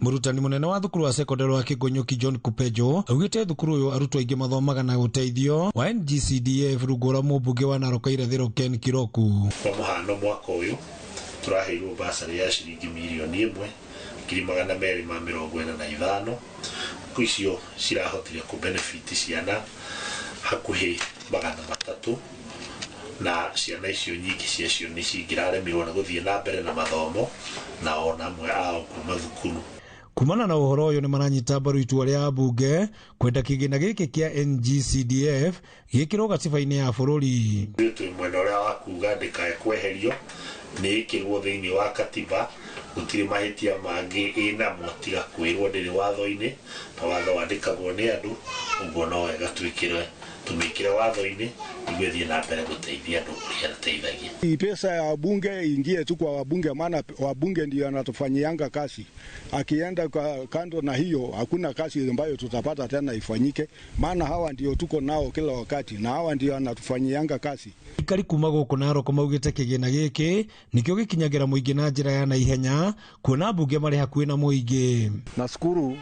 Murutani munene wa thukuru wa sekondari wa Kigonyuki John Kupejo augite thukuru uyu arutwo aingi mathomaga na uteithio wa NGCDF rugora mubunge wa Narok irathiro Ken Kiroku. Kwa muhano mwaka uyu turaheirwo basari ya shilingi milioni 1,245 kuicio cirahotire ku benefit ciana hakuhi 300 na ciana icio nyingi ciacio ni cingiraremirwo na guthie na mbere na mathomo na ona amwe ao kuma thukuru. Kumana na uhoro uyu ni maranyita mbaru itua ria bunge kwenda kigina giki kia NGCDF gikirwo gatiba-ini ya bururi. Twi mwena uria wa kuga ndikakweherio ni ikirwo thiini wa katiba gutiri mahitia mangi ina motiga kwirwo ndiri watho-ini na watho wandikagwo ni andu uguo no wega twikire tumikire watho-ini igwethie na mbere guteithia andu uria teithagia. Pesa ya bunge ingie tu kwa wabunge, maana wabunge ndio anatufanyianga kazi. Akienda kwa kando na hiyo hakuna kazi ambayo tutapata tena ifanyike, maana hawa ndio tuko nao kila wakati na hawa ndio anatufanyianga kazi. Ikari kuma guku Narok maugite kigina giki nikio gikinyagira muingi na njira ya naihenya kuona bunge mari hakuhi na muingi. Nashukuru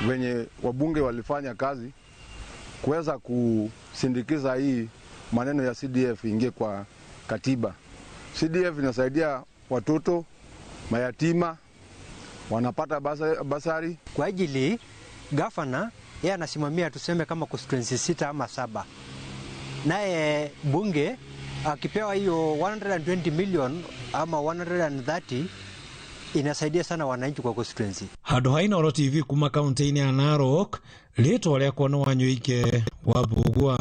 wenye wabunge walifanya kazi kuweza kusindikiza hii maneno ya CDF ingie kwa katiba. CDF inasaidia watoto mayatima wanapata basari. Kwa ajili gavana yeye anasimamia tuseme kama constituency 6 ama 7. Naye bunge akipewa hiyo 120 million ama 130 inasaidia sana wananchi kwa constituency. Handu haina Oro TV kuma kaunti-ini ya Narok, litwa ria kuona Wanyoike wa Bugwa.